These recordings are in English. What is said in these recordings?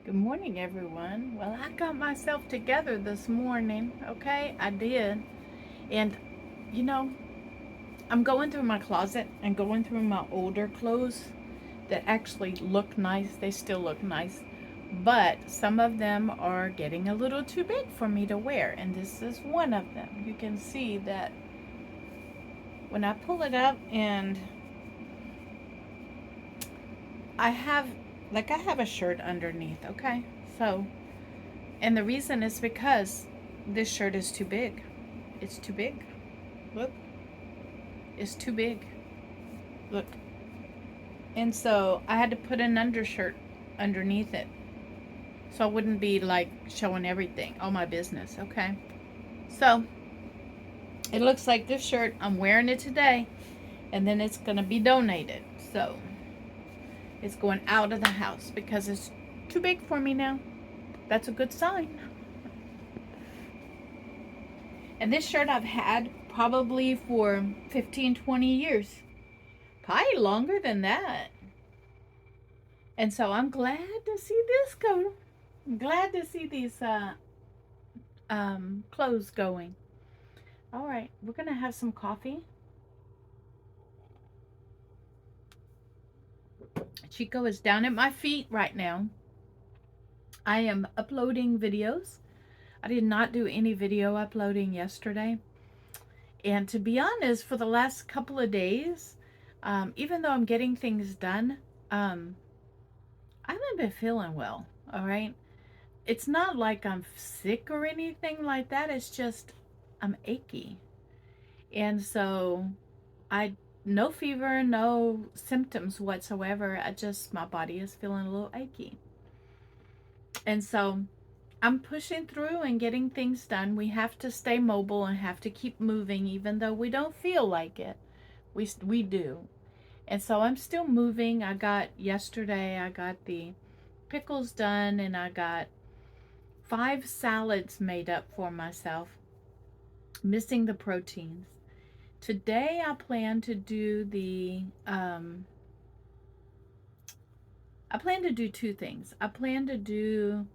Good morning, everyone. Well, I got myself together this morning, okay? I did. And, you know, I'm going through my closet and going through my older clothes that actually look nice. They still look nice. But some of them are getting a little too big for me to wear. And this is one of them. You can see that when I pull it up and I have, I have a shirt underneath, okay? So, and the reason is because this shirt is too big. It's too big. Look. It's too big. Look. And so I had to put an undershirt underneath it. So I wouldn't be like showing everything, all my business, okay? So it looks like this shirt, I'm wearing it today, and then it's going to be donated. So it's going out of the house because it's too big for me now. That's a good sign. And this shirt I've had probably for 15, 20 years. Probably longer than that. And so I'm glad to see this go. I'm glad to see these clothes going. All right, we're going to have some coffee. Chico is down at my feet right now. I am uploading videos. I did not do any video uploading yesterday. And to be honest, for the last couple of days, even though I'm getting things done, I haven't been feeling well, all right? It's not like I'm sick or anything like that. It's just I'm achy. And so I no fever, no symptoms whatsoever. My body is feeling a little achy. And so I'm pushing through and getting things done. We have to stay mobile and have to keep moving even though we don't feel like it. We do. And so I'm still moving. Yesterday I got the pickles done and I got 5 salads made up for myself, missing the proteins. Today I plan to do I plan to do 2 things. I plan to do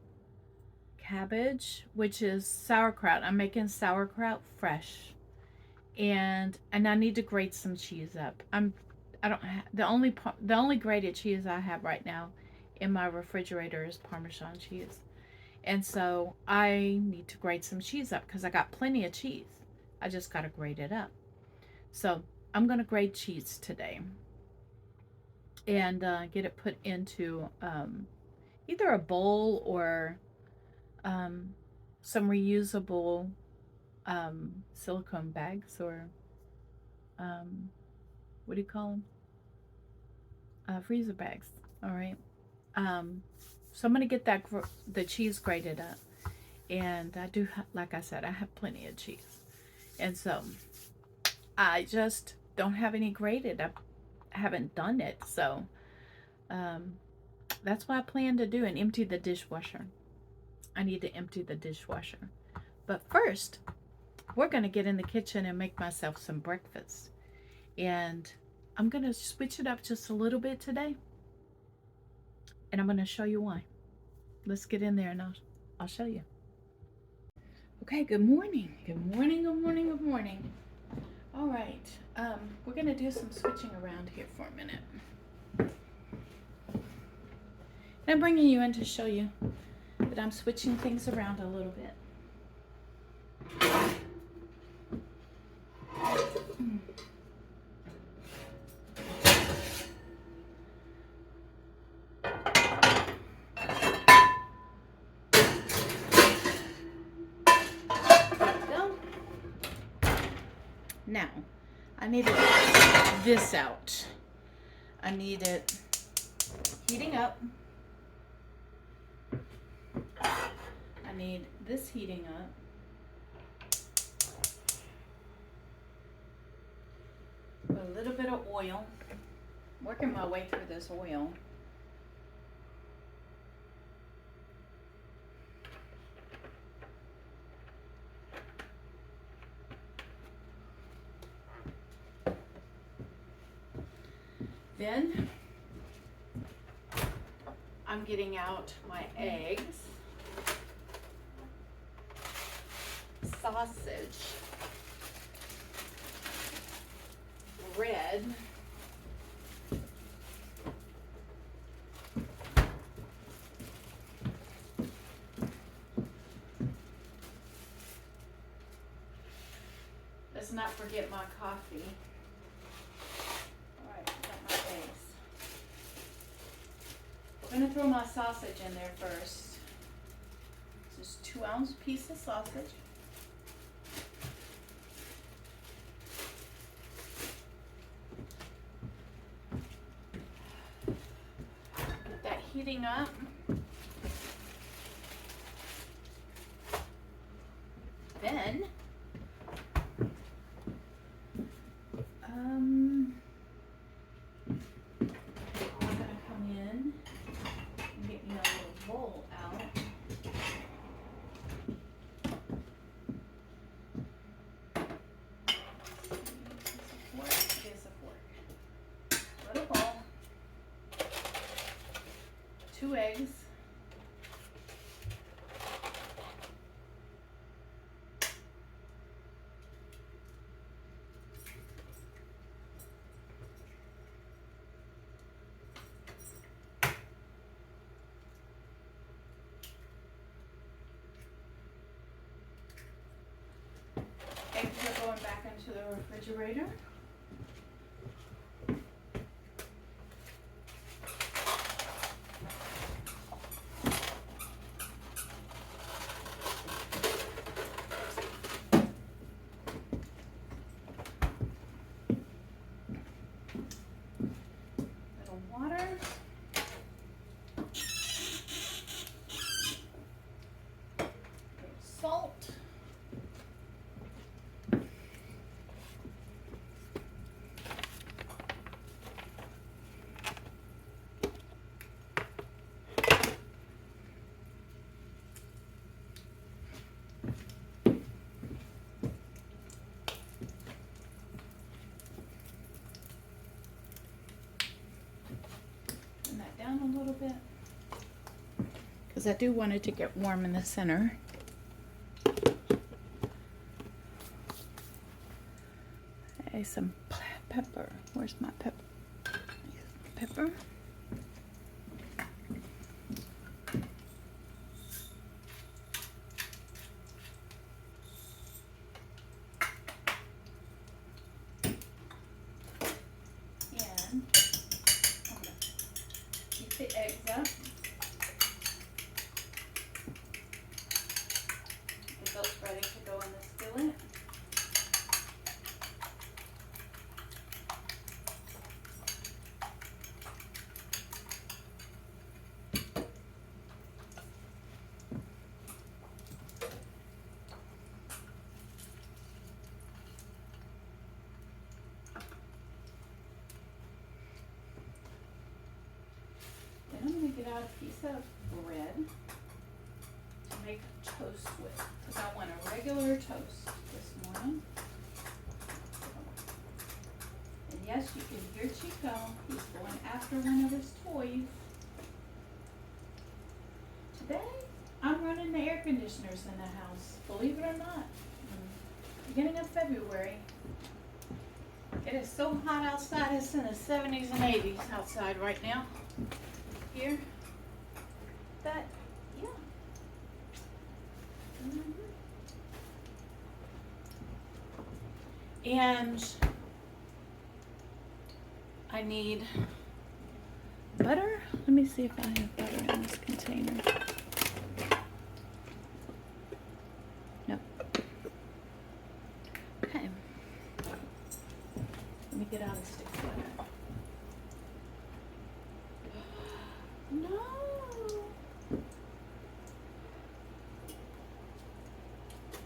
cabbage, which is sauerkraut. I'm making sauerkraut fresh. And I need to grate some cheese up. I don't have the only grated cheese I have right now in my refrigerator is Parmesan cheese. And so I need to grate some cheese up because I got plenty of cheese. I just got to grate it up. So I'm going to grate cheese today and get it put into either a bowl or some reusable silicone bags or what do you call them? Freezer bags. All right. So I'm going to get the cheese grated up. And I do, like I said, I have plenty of cheese. And so I just don't have any grated. I haven't done it. So that's what I plan to do and empty the dishwasher. I need to empty the dishwasher. But first, we're going to get in the kitchen and make myself some breakfast. And I'm going to switch it up just a little bit today. And I'm going to show you why. Let's get in there and I'll show you. Okay, good morning. Good morning, good morning, good morning. All right, we're going to do some switching around here for a minute. And I'm bringing you in to show you that I'm switching things around a little bit. Now, I need to get this out. I need it heating up. I need this heating up. A little bit of oil. Working my way through this oil. Then I'm getting out my eggs, sausage, bread, let's not forget my coffee. Alright, got my eggs. I'm going to throw my sausage in there first. Just 2-ounce piece of sausage. Get that heating up. Then I'm gonna come in and get me a little bowl out. Here's a fork. Little bowl. 2 eggs. Eggs are going back into the refrigerator. Little water. Little salt. Down a little bit because I do want it to get warm in the center. Hey, some pepper. Where's my pepper? Pepper. And the eggs up. Get those ready to go in the skillet. I'm going to get out a piece of bread to make toast with, because I want a regular toast this morning. And yes, you can hear Chico. He's going after one of his toys. Today, I'm running the air conditioners in the house, believe it or not. Beginning of February. It is so hot outside, it's in the 70s and 80s outside right now. Here, that, yeah. And I need butter. Let me see if I have butter in this container. Nope. Okay. Let me get out a stick of butter. No.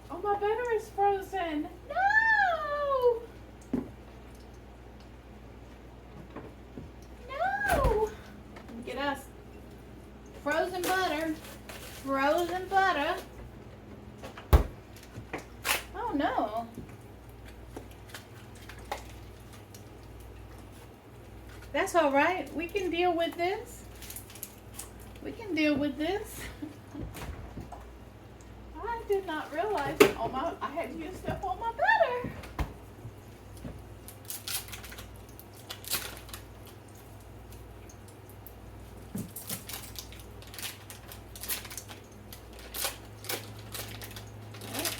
Oh, my butter is frozen. No. No. Get us frozen butter. Frozen butter. Oh no. That's all right. We can deal with this. We can deal with this. I did not realize I had used up all my butter.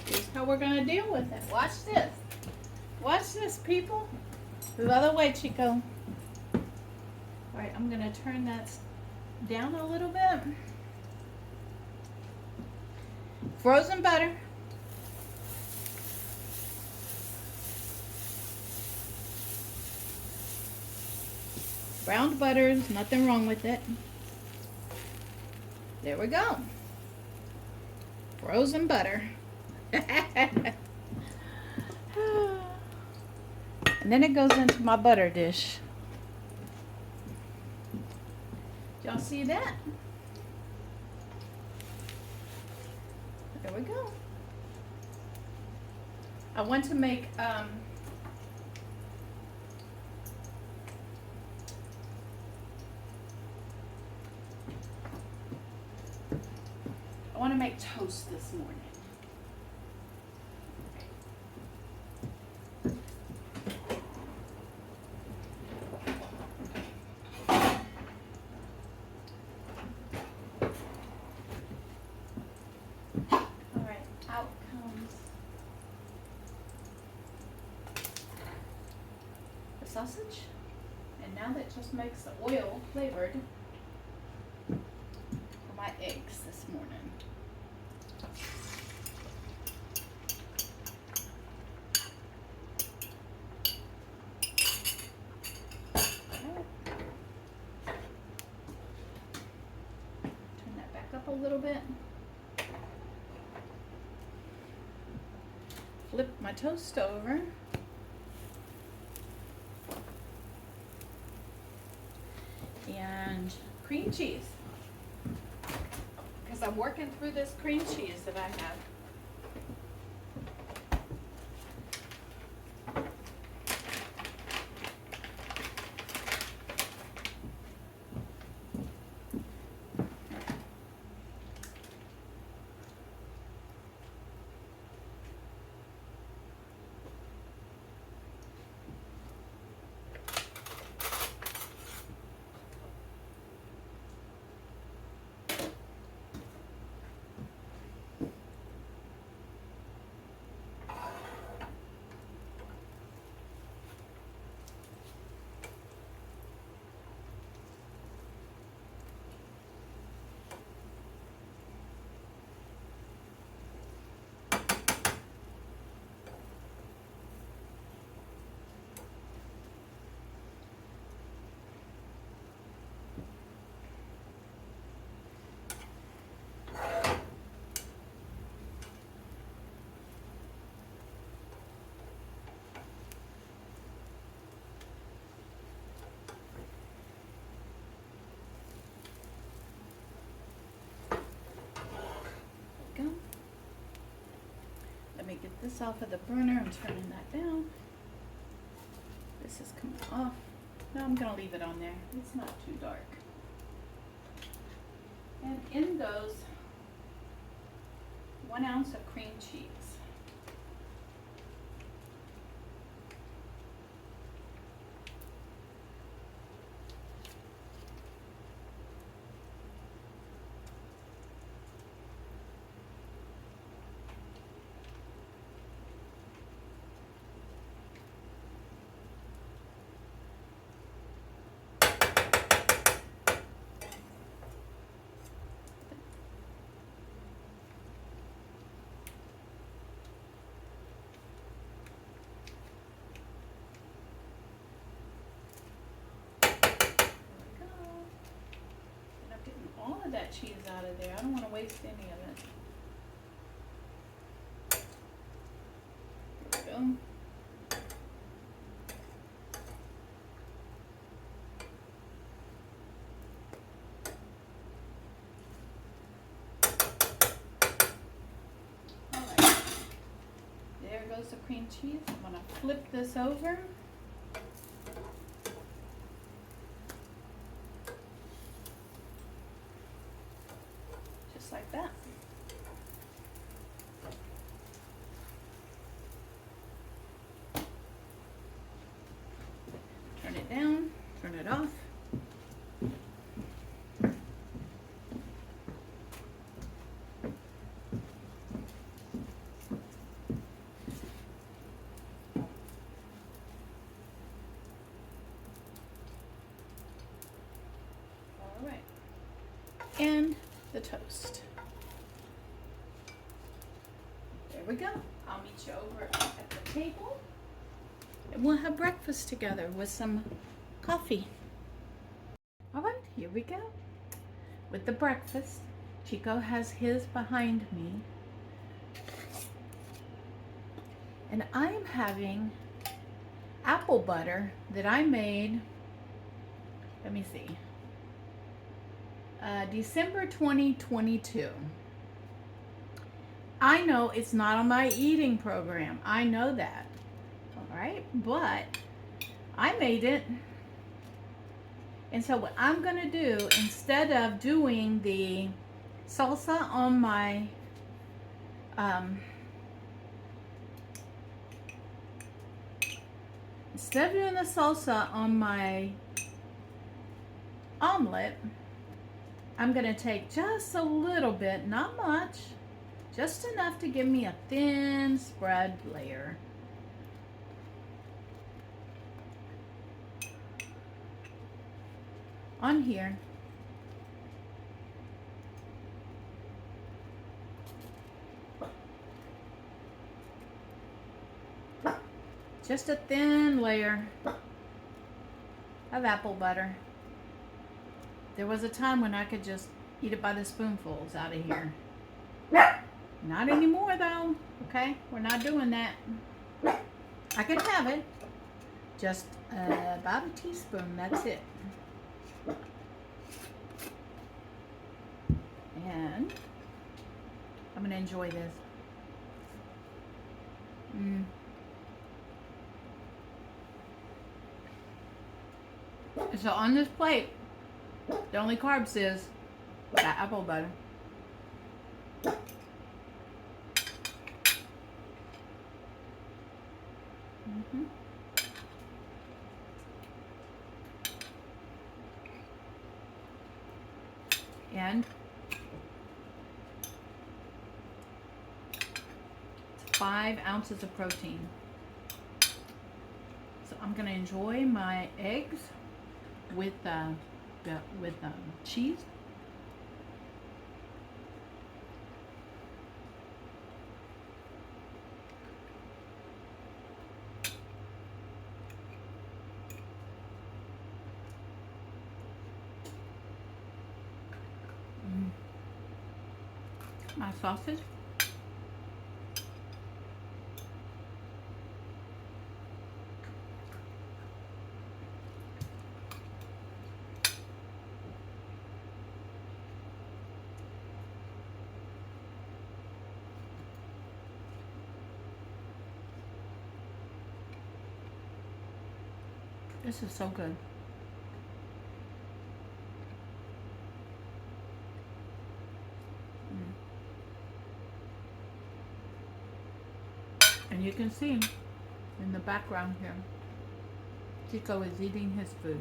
Here's how we're gonna deal with it. Watch this. Watch this, people. The other way, Chico. All right, I'm gonna turn that down a little bit. Frozen butter. Browned butter, there's nothing wrong with it. There we go. Frozen butter. And then it goes into my butter dish. Y'all see that? There we go. I want to make I want to make toast this morning. Sausage, and now that just makes the oil flavored for my eggs this morning. Turn that back up a little bit. Flip my toast over. And cream cheese, because I'm working through this cream cheese that I have. Go. Let me get this off of the burner. I'm turning that down. This is coming off. No, I'm going to leave it on there. It's not too dark. And in goes 1 ounce of cream cheese. That cheese out of there. I don't want to waste any of it. There we go. Alright. There goes the cream cheese. I'm going to flip this over. just like that. Turn it down, turn it off. All right, and the toast. There we go. I'll meet you over at the table. And we'll have breakfast together with some coffee. All right, here we go. With the breakfast, Chico has his behind me. And I'm having apple butter that I made, let me see, December 2022. I know it's not on my eating program. I know that. All right, but I made it. And so what I'm going to do, instead of doing the salsa on my omelet, I'm going to take just a little bit, not much, just enough to give me a thin spread layer. On here. Just a thin layer of apple butter. There was a time when I could just eat it by the spoonfuls out of here. Not anymore though, okay? We're not doing that. I can have it. Just about a teaspoon, that's it. And I'm going to enjoy this. So on this plate, the only carbs is that apple butter. And 5 ounces of protein. So I'm gonna enjoy my eggs with cheese. My sausage. This is so good. And you can see in the background here, Chico is eating his food.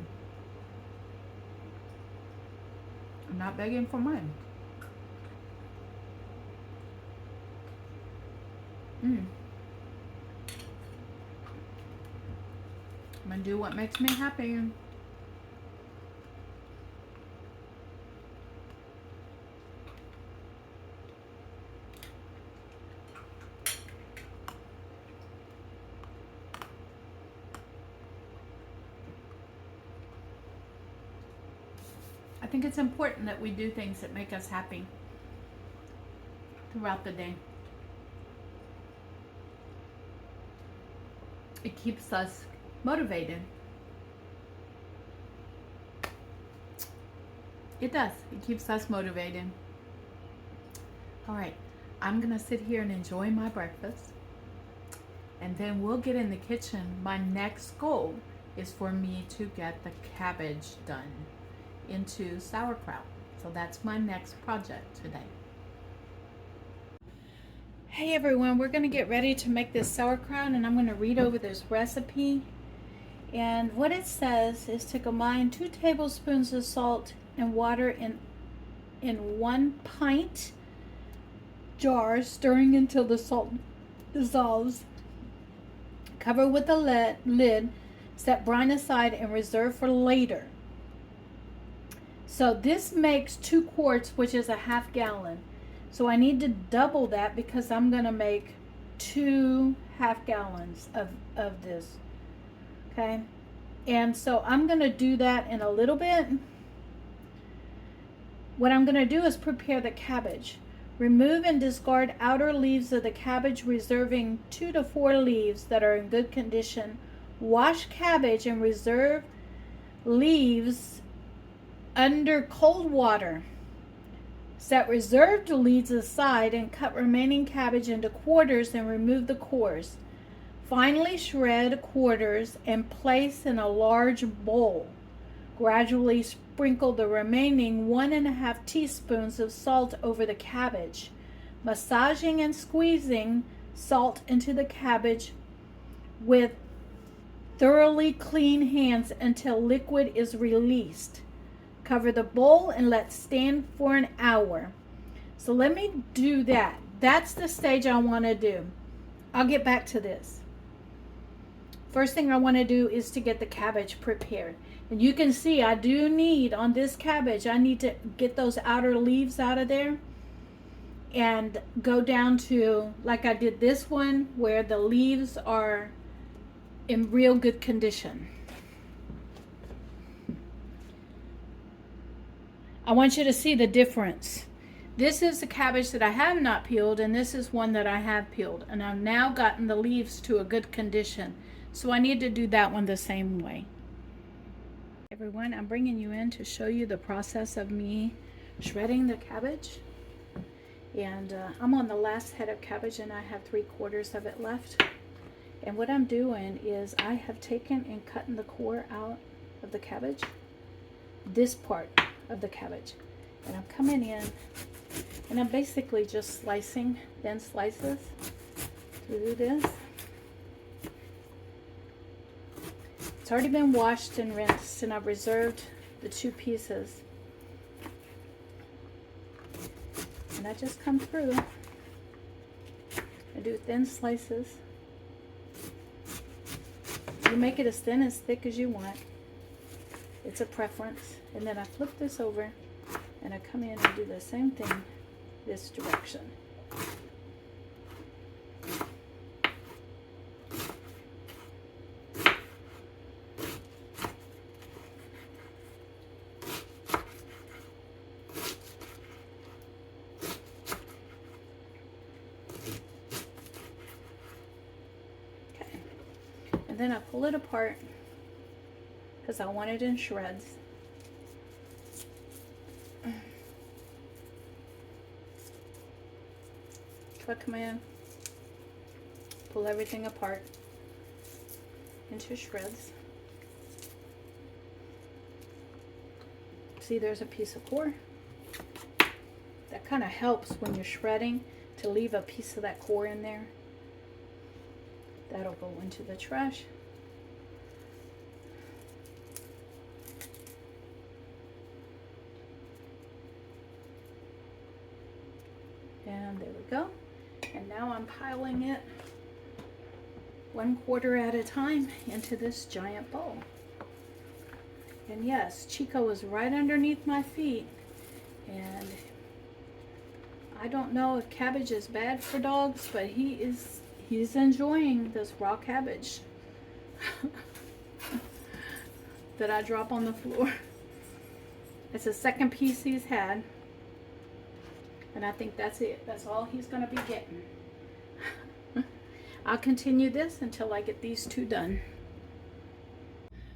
I'm not begging for mine. I'm gonna do what makes me happy. I think it's important that we do things that make us happy throughout the day. It keeps us motivated. It does. It keeps us motivated. All right, I'm gonna sit here and enjoy my breakfast, and then we'll get in the kitchen. My next goal is for me to get the cabbage done into sauerkraut. So that's my next project today. Hey everyone, we're going to get ready to make this sauerkraut, and I'm going to read over this recipe. And what it says is to combine 2 tablespoons of salt and water in 1 pint jar, stirring until the salt dissolves. Cover with a lid, set brine aside, and reserve for later. So this makes 2 quarts, which is a half gallon. So I need to double that because I'm going to make 2 half gallons of this. Okay. And so I'm going to do that in a little bit. What I'm going to do is prepare the cabbage. Remove and discard outer leaves of the cabbage, reserving 2 to 4 leaves that are in good condition. Wash cabbage and reserve leaves under cold water. Set reserved leaves aside and cut remaining cabbage into quarters and remove the cores. Finally, shred quarters and place in a large bowl. Gradually sprinkle the remaining 1½ teaspoons of salt over the cabbage, massaging and squeezing salt into the cabbage with thoroughly clean hands until liquid is released. Cover the bowl and let stand for an hour. So let me do that. That's the stage I want to do. I'll get back to this. First thing I want to do is to get the cabbage prepared. And you can see I do need, on this cabbage, I need to get those outer leaves out of there and go down to, like I did this one, where the leaves are in real good condition. I want you to see the difference. This is the cabbage that I have not peeled, and this is one that I have peeled. And I've now gotten the leaves to a good condition. So I need to do that one the same way. Everyone, I'm bringing you in to show you the process of me shredding the cabbage. And I'm on the last head of cabbage, and I have 3/4 of it left. And what I'm doing is I have taken and cut the core out of the cabbage. This part of the cabbage, and I'm coming in and I'm basically just slicing thin slices through this. It's already been washed and rinsed, and I've reserved the 2 pieces, and I just come through and do thin slices. You make it as thin, as thick as you want. It's a preference. And then I flip this over and I come in and do the same thing this direction. Okay. And then I pull it apart because I want it in shreds. So I come in, pull everything apart into shreds. See, there's a piece of core. That kind of helps when you're shredding to leave a piece of that core in there. That'll go into the trash. And there we go. And now I'm piling it 1/4 at a time into this giant bowl. And yes, Chico is right underneath my feet. And I don't know if cabbage is bad for dogs, but he's enjoying this raw cabbage that I drop on the floor. It's the second piece he's had. And I think that's it. That's all he's going to be getting. I'll continue this until I get these 2 done.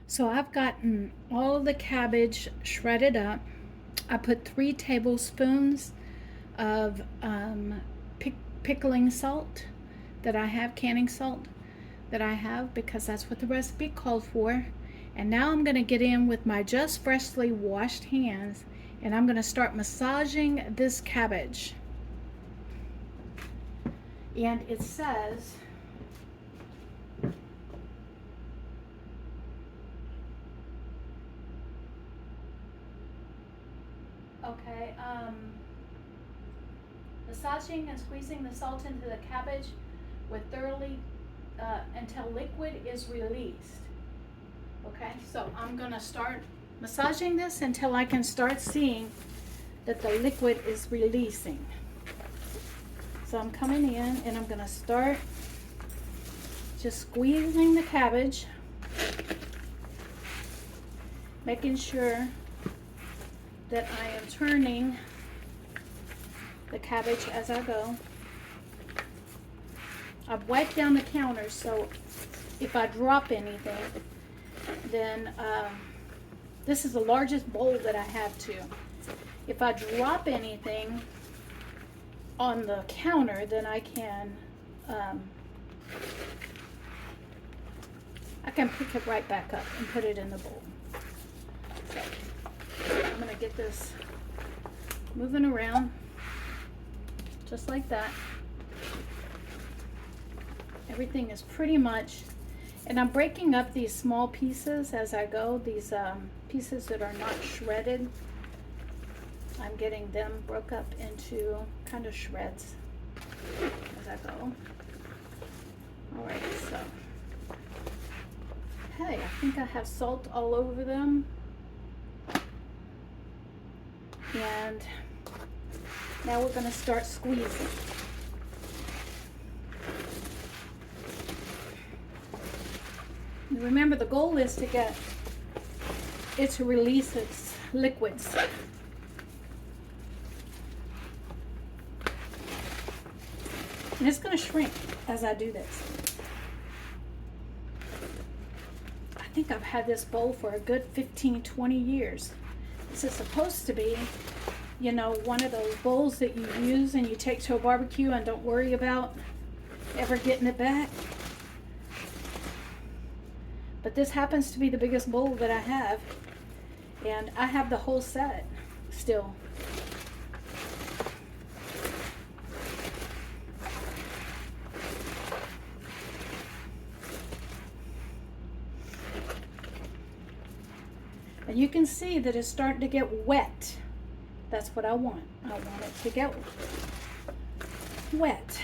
So I've gotten all of the cabbage shredded up. I put 3 tablespoons of pickling salt that I have, canning salt that I have, because that's what the recipe called for. And now I'm going to get in with my just freshly washed hands, and I'm going to start massaging this cabbage. And it says, okay, massaging and squeezing the salt into the cabbage with thoroughly until liquid is released. Okay, so I'm gonna start massaging this until I can start seeing that the liquid is releasing. So I'm coming in and I'm gonna start just squeezing the cabbage, making sure that I am turning the cabbage as I go. I've wiped down the counter, so if I drop anything, then this is the largest bowl that I have too. If I drop anything on the counter, then I can pick it right back up and put it in the bowl. So I'm gonna get this moving around just like that. Everything is pretty much, and I'm breaking up these small pieces as I go, these pieces that are not shredded. I'm getting them broke up into kind of shreds as I go. Alright, so, hey, I think I have salt all over them. And now we're going to start squeezing. And remember, the goal is to get it to release its liquids. And it's going to shrink as I do this. I think I've had this bowl for a good 15-20 years. This is supposed to be, you know, one of those bowls that you use and you take to a barbecue and don't worry about ever getting it back. But this happens to be the biggest bowl that I have, and I have the whole set still. And you can see that it's starting to get wet. That's what I want. I want it to get wet.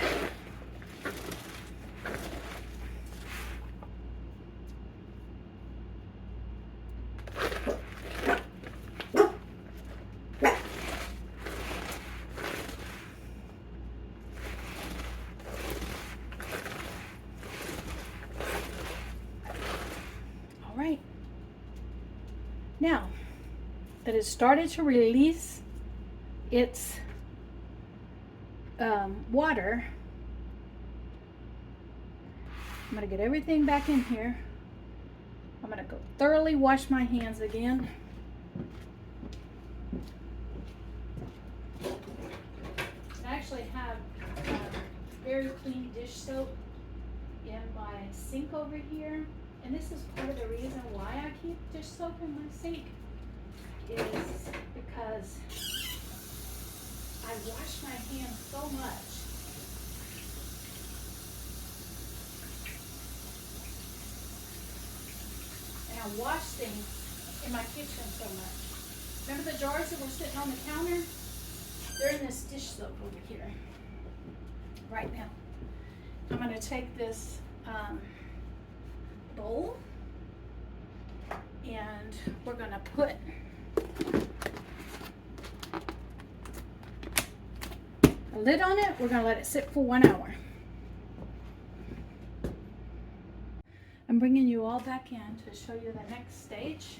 All right. Now that it's started to release its water, I'm going to get everything back in here. I'm going to go thoroughly wash my hands again. I actually have very clean dish soap in my sink over here. And this is part of the reason why I keep dish soap in my sink, is because I wash my hands so much. And I wash things in my kitchen so much. Remember the jars that were sitting on the counter? They're in this dish soap over here right now. I'm going to take this bowl and we're going to put a lid on it. We're going to let it sit for 1 hour. I'm bringing you all back in to show you the next stage,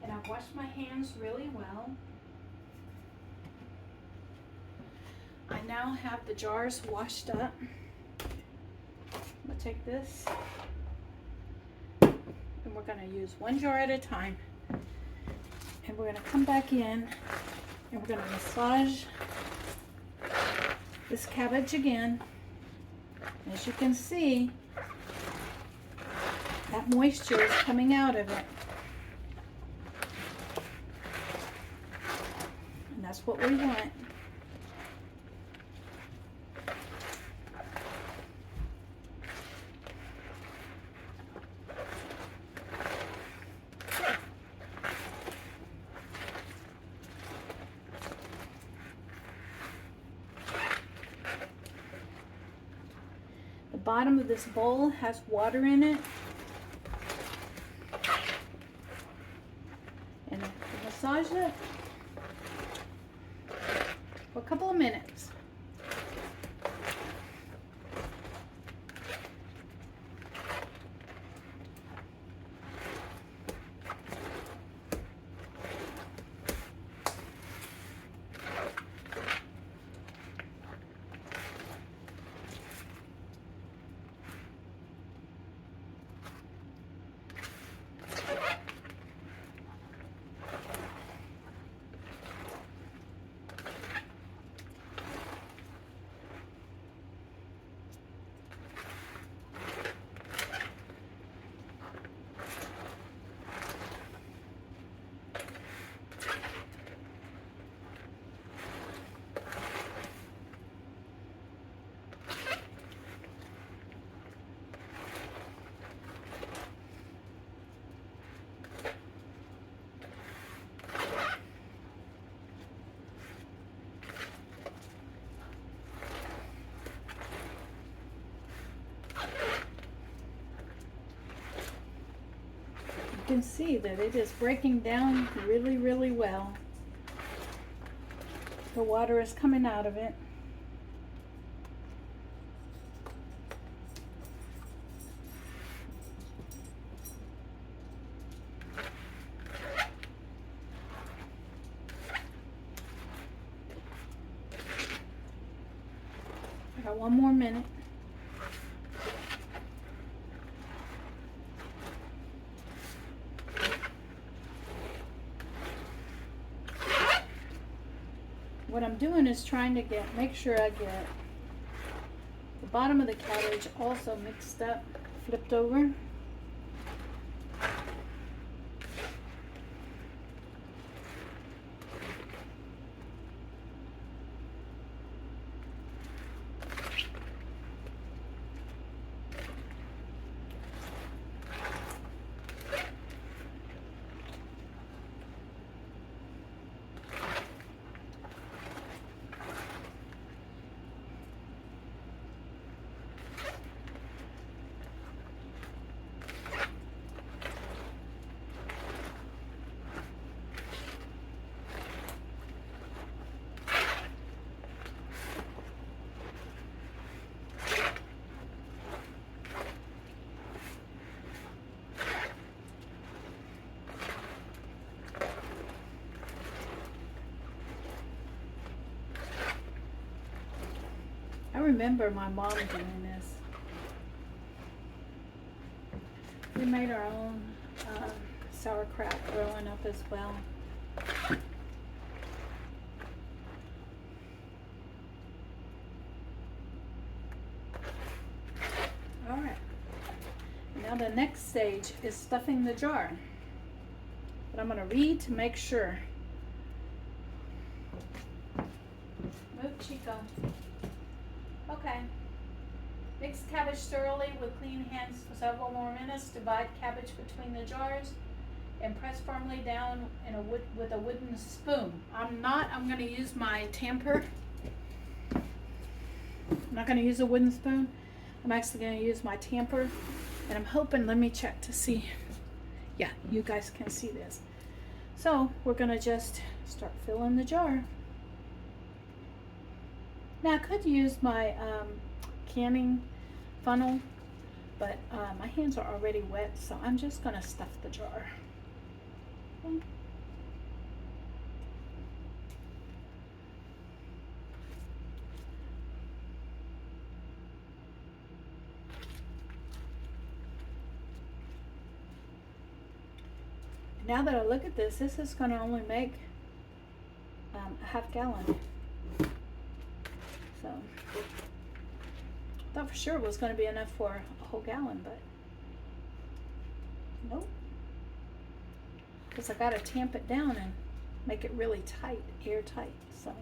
and I've washed my hands really well. I now have the jars washed up. I'm going to take this and we're going to use one jar at a time, and we're going to come back in and we're going to massage this cabbage again. As you can see, that moisture is coming out of it, and that's what we want. bottom of this bowl has water in it. And massage it for a couple of minutes. You can see that it is breaking down really, really well. The water is coming out of it. I got one more minute. What I'm doing is trying to make sure I get the bottom of the cabbage also mixed up, flipped over. I remember my mom doing this. We made our own sauerkraut growing up as well. Alright. Now the next stage is stuffing the jar. But I'm going to read to make sure. Move, Chico. Okay. Mix cabbage thoroughly with clean hands for several more minutes. Divide cabbage between the jars and press firmly down with a wooden spoon. I'm going to use my tamper. I'm not going to use a wooden spoon. I'm actually going to use my tamper. And I'm hoping, let me check to see. Yeah, you guys can see this. So we're going to just start filling the jar. Now I could use my canning funnel, but my hands are already wet, so I'm just going to stuff the jar. Okay. Now that I look at this is going to only make a half gallon. So, I thought for sure it was going to be enough for a whole gallon, but nope. Because I got to tamp it down and make it really tight, airtight. So,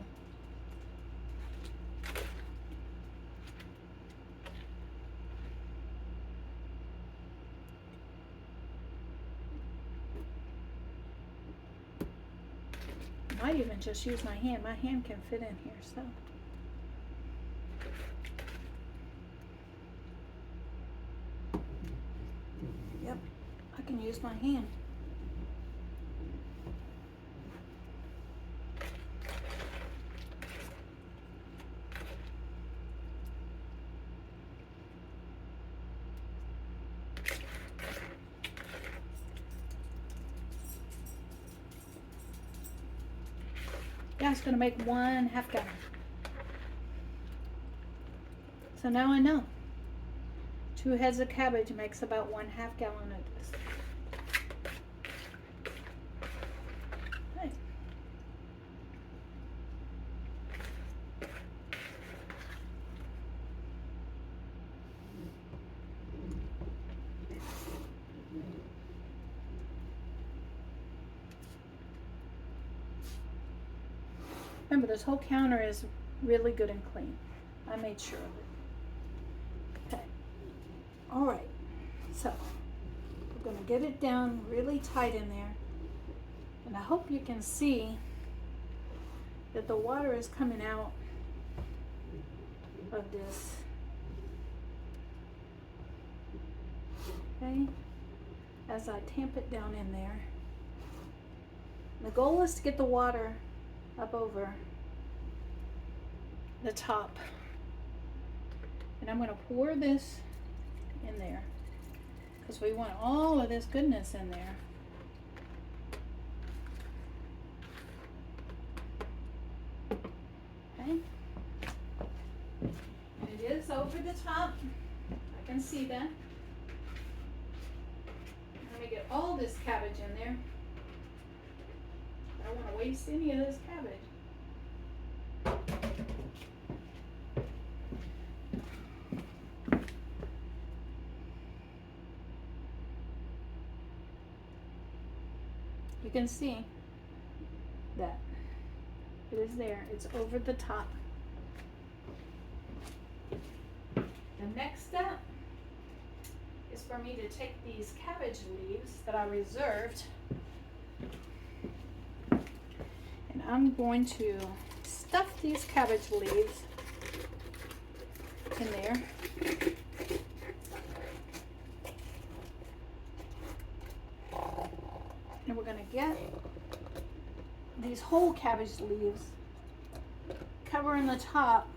I might even just use my hand. My hand can fit in here, so. can use my hand. Yeah, it's gonna make 1/2 gallon. So now I know. 2 heads of cabbage makes about 1/2 gallon of this. Okay. Remember, this whole counter is really good and clean. I made sure of it. Okay. All right. So we're going to get it down really tight in there. And I hope you can see that the water is coming out of this. Okay. As I tamp it down in there. The goal is to get the water up over the top. And I'm going to pour this in there because we want all of this goodness in there. Okay. And it is over the top. I can see that. I'm going to get all this cabbage in there. I don't want to waste any of this cabbage. You can see that it is there. It's over the top. The next step is for me to take these cabbage leaves that I reserved, and I'm going to stuff these cabbage leaves in there. And we're going to get these whole cabbage leaves covering the top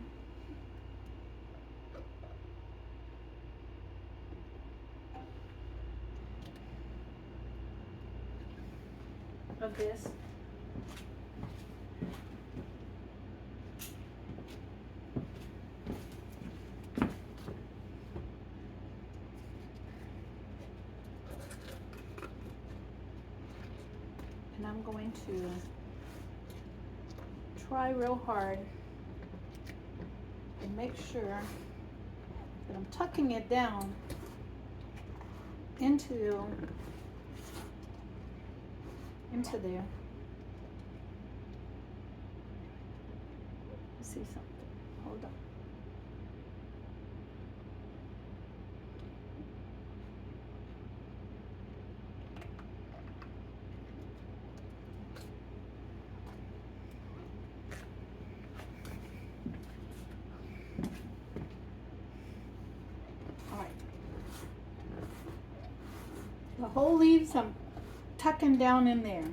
of this. And I'm going to try real hard and make sure that I'm tucking it down into there. I see something. Hold on. All right. The whole leaves I'm tucking down in there.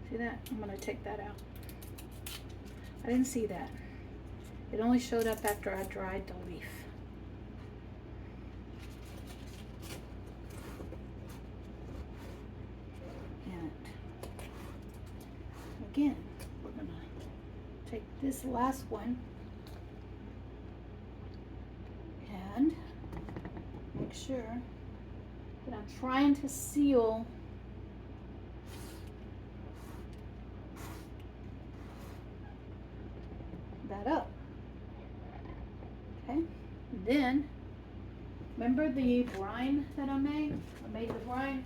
See that? I'm going to take that out. I didn't see that. It only showed up after I dried the leaf. And again, we're going to take this last one and make sure that I'm trying to seal that up. Okay, then remember the brine that I made? I made the brine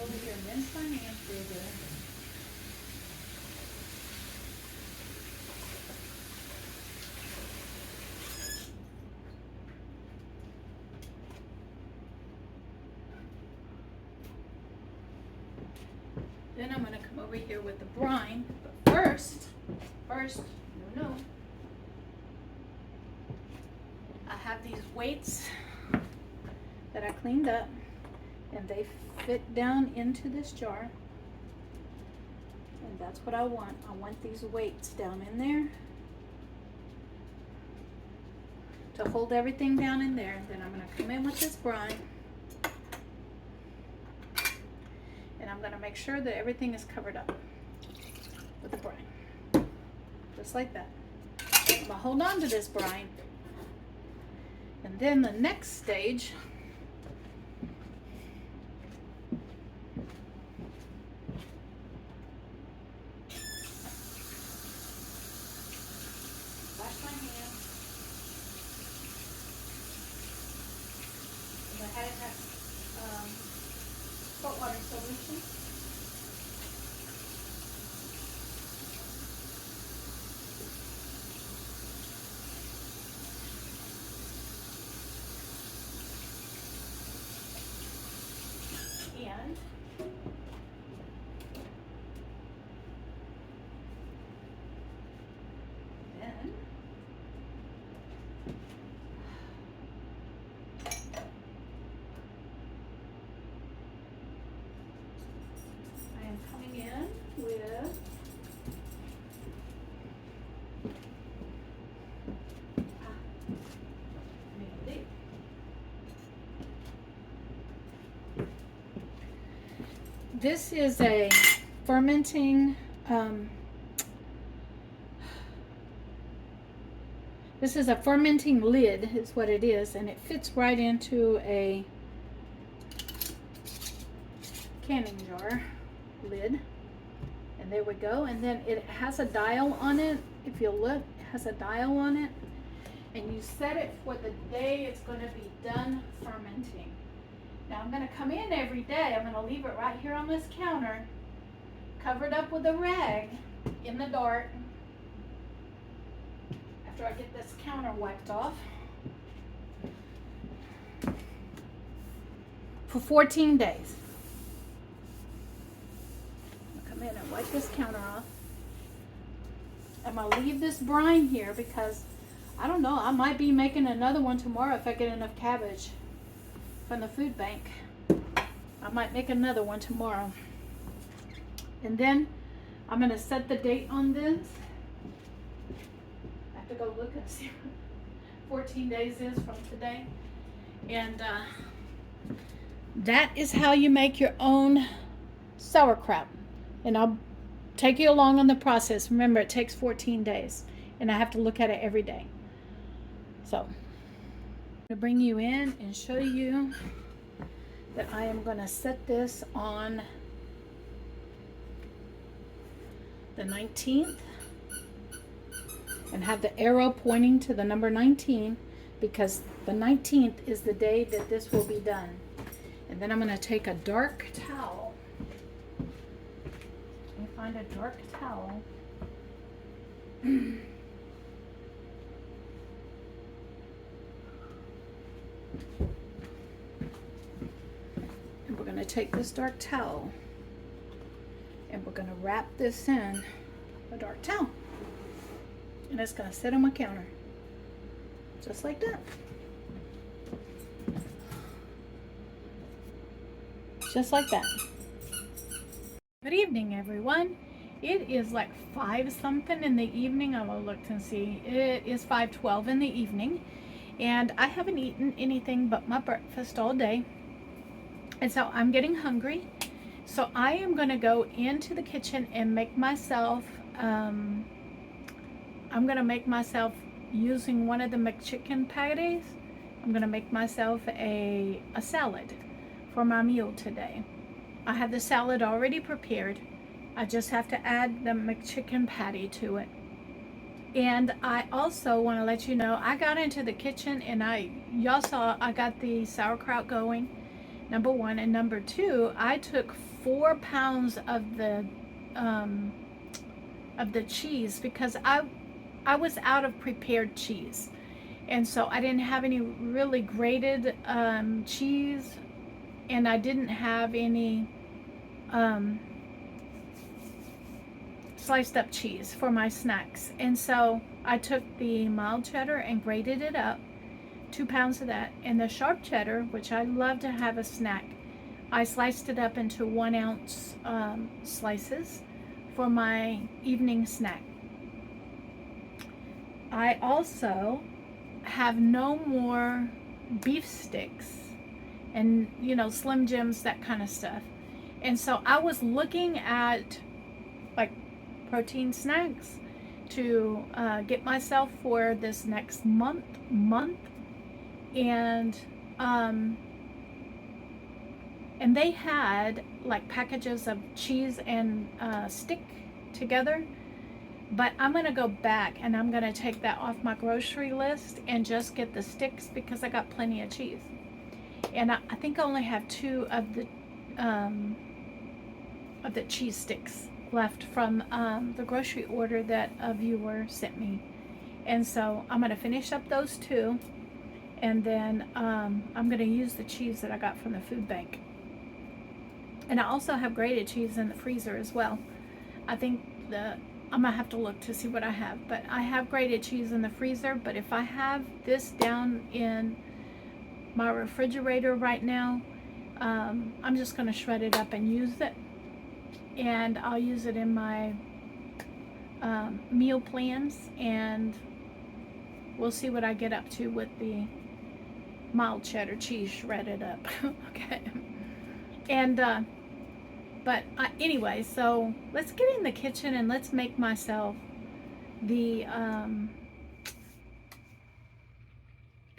over here, rinse my hands through there. Then I'm going to come over here with the brine, but first, no, these weights that I cleaned up, and they fit down into this jar. And that's what I want. I want these weights down in there to hold everything down in there. Then I'm going to come in with this brine, and I'm going to make sure that everything is covered up with the brine, just like that. I'm going to hold on to this brine, and then the next stage, wash my hands. I had it in salt water solution. And then I am coming in with maybe this is a fermenting this is a fermenting lid is what it is, and it fits right into a canning jar lid. And there we go. And then it has a dial on it. If you look, it has a dial on it, and you set it for the day it's going to be done fermenting. Now I'm going to come in every day. I'm going to leave it right here on this counter, covered up with a rag in the dark, after I get this counter wiped off, for 14 days. I'll come in and wipe this counter off. I'm going to leave this brine here because I don't know, I might be making another one tomorrow if I get enough cabbage from the food bank. I might make another one tomorrow. And then I'm going to set the date on this. I have to go look and see what 14 days is from today. And that is how you make your own sauerkraut. And I'll take you along on the process. Remember, it takes 14 days. And I have to look at it every day. So to bring you in and show you that I am going to set this on the 19th and have the arrow pointing to the number 19, because the 19th is the day that this will be done. And then I'm going to take a dark towel. Let me find a dark towel. And we're going to take this dark towel and we're going to wrap this in a dark towel. And it's going to sit on my counter. Just like that. Just like that. Good evening, everyone. It is like 5 something in the evening. I will look and see. It is 5:12 in the evening. And I haven't eaten anything but my breakfast all day. And so I'm getting hungry. So I am going to go into the kitchen and make myself, I'm going to make myself, using one of the McChicken patties, I'm going to make myself a salad for my meal today. I have the salad already prepared. I just have to add the McChicken patty to it. And I also want to let you know, I got into the kitchen and y'all saw I got the sauerkraut going, number one. And number two, I took 4 pounds of the cheese because I was out of prepared cheese. And so I didn't have any really grated cheese, and I didn't have any sliced up cheese for my snacks. And so I took the mild cheddar and grated it up, 2 pounds of that. And the sharp cheddar, which I love to have a snack, I sliced it up into 1 ounce slices for my evening snack. I also have no more beef sticks and, you know, Slim Jims, that kind of stuff. And so I was looking at like protein snacks to get myself for this next month. And they had like packages of cheese and stick together. But I'm going to go back and I'm going to take that off my grocery list and just get the sticks because I got plenty of cheese. And I think I only have 2 of the cheese sticks left from the grocery order that a viewer sent me. And so I'm going to finish up those 2. And then I'm going to use the cheese that I got from the food bank. And I also have grated cheese in the freezer as well. I think I'm going to have to look to see what I have. But I have grated cheese in the freezer. But if I have this down in my refrigerator right now, I'm just going to shred it up and use it. And I'll use it in my meal plans. And we'll see what I get up to with the mild cheddar cheese shredded up. Okay. And but anyway, so let's get in the kitchen and let's make myself the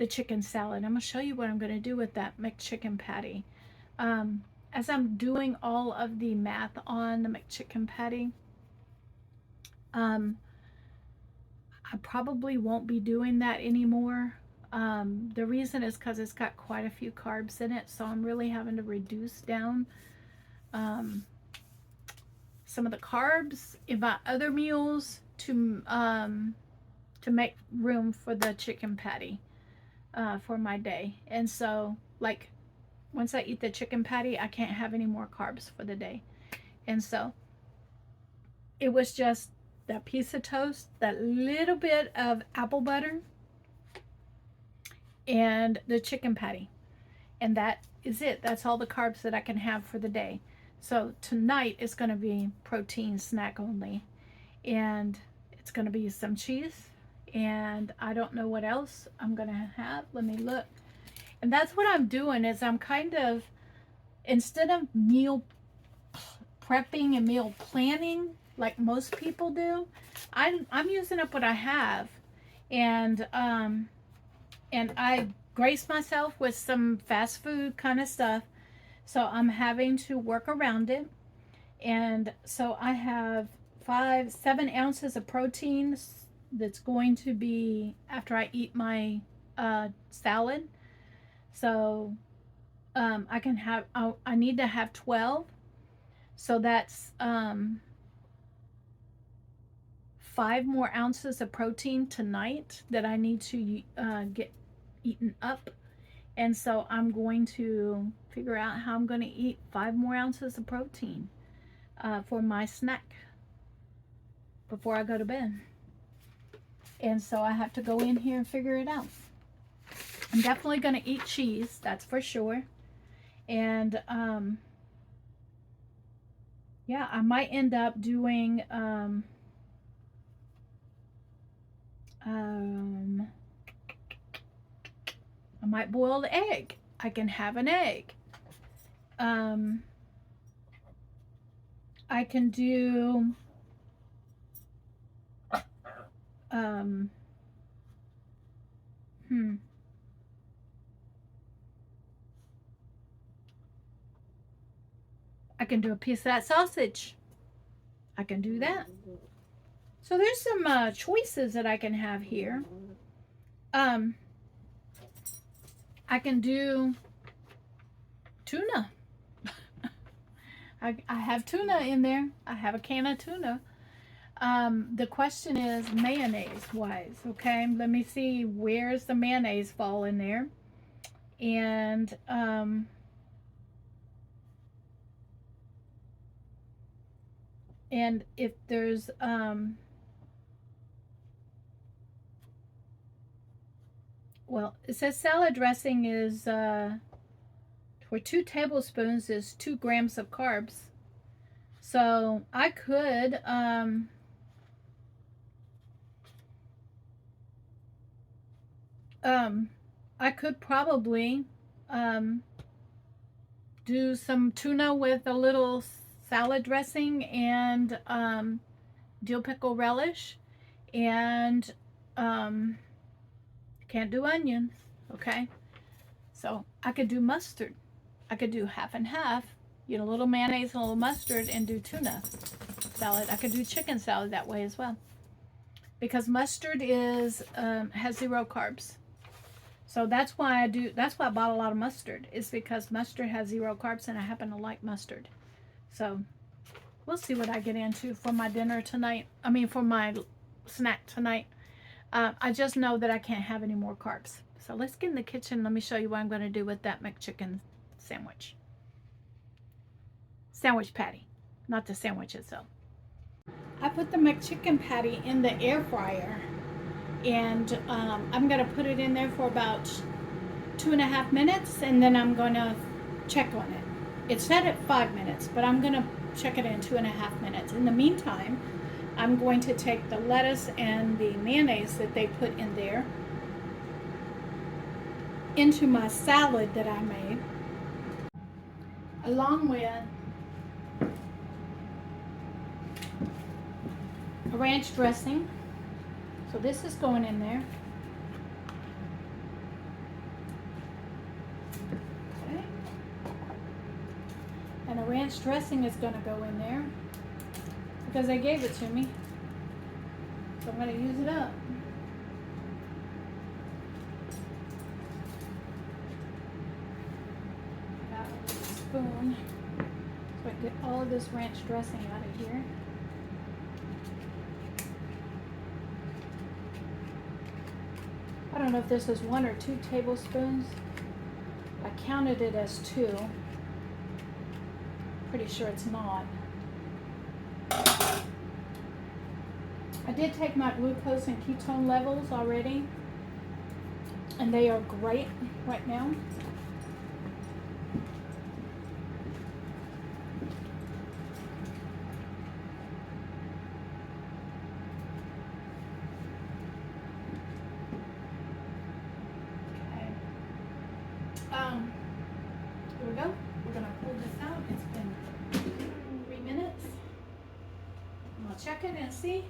chicken salad. I'm gonna show you what I'm gonna do with that McChicken patty. As I'm doing all of the math on the McChicken patty, I probably won't be doing that anymore. The reason is because it's got quite a few carbs in it, so I'm really having to reduce down some of the carbs in my other meals to make room for the chicken patty for my day. And so, like, once I eat the chicken patty, I can't have any more carbs for the day. And so it was just that piece of toast, that little bit of apple butter, and the chicken patty. And that is it. That's all the carbs that I can have for the day. So tonight is going to be protein snack only. And it's going to be some cheese. And I don't know what else I'm going to have. Let me look. And that's what I'm doing, is I'm kind of, instead of meal prepping and meal planning like most people do, I'm using up what I have. And I grace myself with some fast food kind of stuff. So I'm having to work around it. And so I have 7 ounces of protein that's going to be after I eat my salad. So I can have, I need to have 12. So that's 5 more ounces of protein tonight that I need to get eaten up. And so I'm going to figure out how I'm going to eat 5 more ounces of protein for my snack before I go to bed. And so I have to go in here and figure it out. I'm definitely going to eat cheese, that's for sure. And yeah, I might end up doing I might boil the egg. I can have an egg. I can do I can do a piece of that sausage. I can do that. So there's some choices that I can have here. I can do tuna. I have tuna in there. I have a can of tuna. The question is mayonnaise wise. Okay, let me see, where's the mayonnaise fall in there? And if there's well, it says salad dressing is, for 2 tablespoons is 2 grams of carbs. So I could, I could probably, do some tuna with a little salad dressing and, dill pickle relish, and, can't do onions, okay? So I could do mustard. I could do half and half, a little mayonnaise and a little mustard, and do tuna salad. I could do chicken salad that way as well, because mustard is has 0 carbs. So that's why I bought a lot of mustard, is because mustard has 0 carbs and I happen to like mustard. So we'll see what I get into for my dinner tonight. I mean, for my snack tonight. I just know that I can't have any more carbs. So let's get in the kitchen. Let me show you what I'm going to do with that McChicken sandwich. Sandwich patty, not the sandwich itself. I put the McChicken patty in the air fryer, and I'm going to put it in there for about 2.5 minutes, and then I'm going to check on it. It's set at 5 minutes, but I'm going to check it in 2.5 minutes. In the meantime, I'm going to take the lettuce and the mayonnaise that they put in there into my salad that I made, along with a ranch dressing. So this is going in there. Okay. And a ranch dressing is going to go in there, because they gave it to me. So I'm going to use it up. Got a spoon so I can get all of this ranch dressing out of here. I don't know if this is 1 or 2 tablespoons. I counted it as 2. Pretty sure it's not. I did take my glucose and ketone levels already, and they are great right now. Here we go. We're gonna pull this out. It's been 3 minutes. I'm gonna check it and see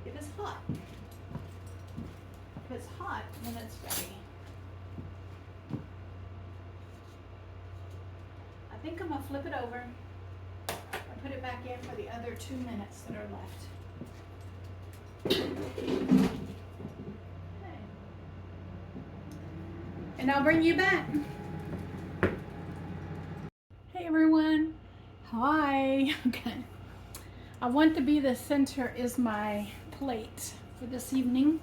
if it's hot. If it's hot, then it's ready. I think I'm gonna flip it over and put it back in for the other 2 minutes that are left. Okay. And I'll bring you back. Hey everyone. Hi. Okay. I want to be the center is my plate for this evening.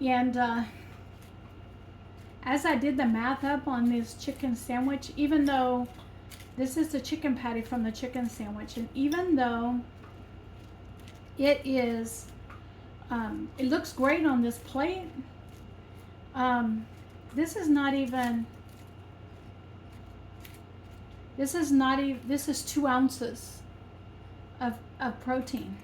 And as I did the math up on this chicken sandwich, even though this is the chicken patty from the chicken sandwich, and even though it is, it looks great on this plate, this is 2 ounces of protein.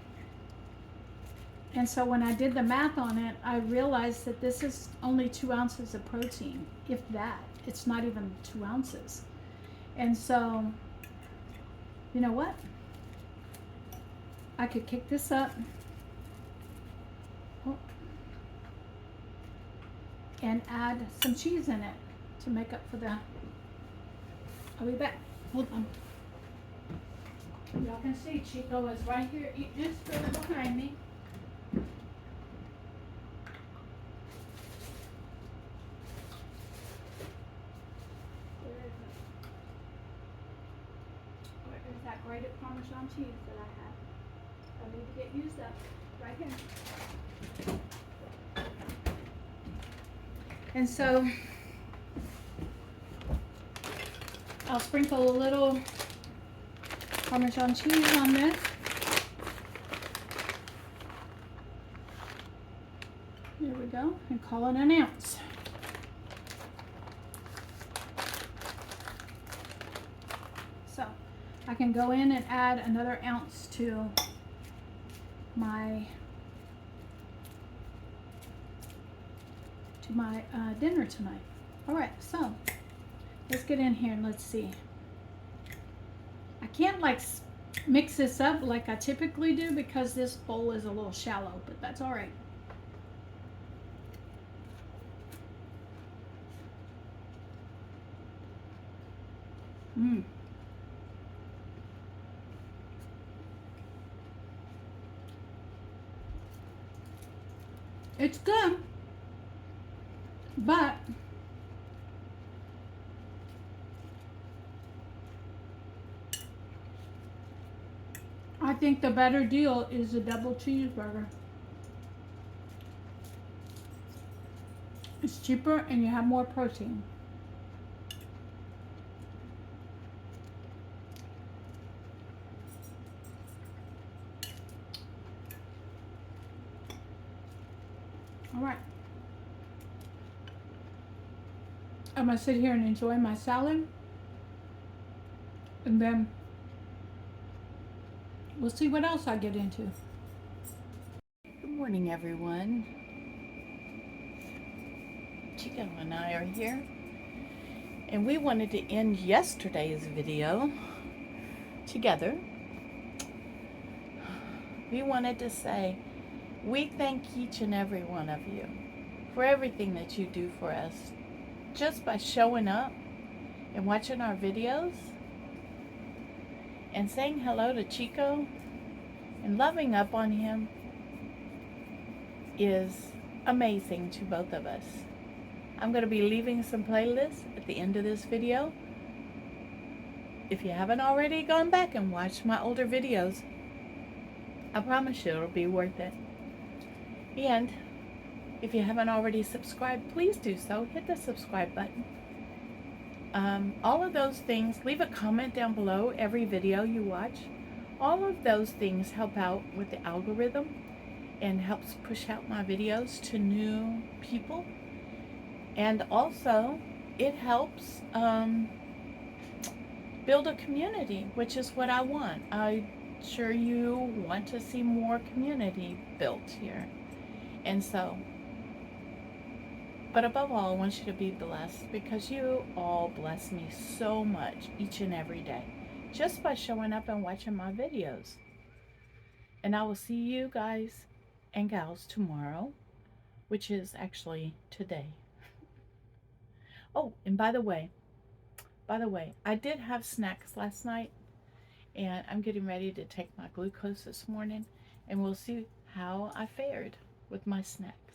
And so when I did the math on it, I realized that this is only 2 ounces of protein, if that. It's not even 2 ounces. And so, you know what? I could kick this up and add some cheese in it to make up for the... I'll be back. Hold on. Y'all can see Chico is right here, just right behind me. Where's that grated Parmesan cheese that I have? I need to get used up. Right here. And so I'll sprinkle a little Parmesan cheese on this. There we go, and call it an ounce. So I can go in and add another ounce to my dinner tonight. All right, so let's get in here and let's see. I can't like mix this up like I typically do because this bowl is a little shallow, but that's all right. It's good, but I think the better deal is a double cheeseburger. It's cheaper and you have more protein. All right. I'm gonna sit here and enjoy my salad, and then we'll see what else I get into. Good morning, everyone. Chico and I are here, and we wanted to end yesterday's video together. We wanted to say we thank each and every one of you for everything that you do for us, just by showing up and watching our videos and saying hello to Chico and loving up on him is amazing to both of us. I'm going to be leaving some playlists at the end of this video. If you haven't already gone back and watched my older videos, I promise you it'll be worth it. And if you haven't already subscribed, please do so. Hit the subscribe button. All of those things, leave a comment down below every video you watch. All of those things help out with the algorithm and helps push out my videos to new people. And also, it helps build a community, which is what I want. I'm sure you want to see more community built here. And so, but above all, I want you to be blessed, because you all bless me so much each and every day just by showing up and watching my videos. And I will see you guys and gals tomorrow, which is actually today. Oh, and by the way, I did have snacks last night, and I'm getting ready to take my glucose this morning, and we'll see how I fared with my snack.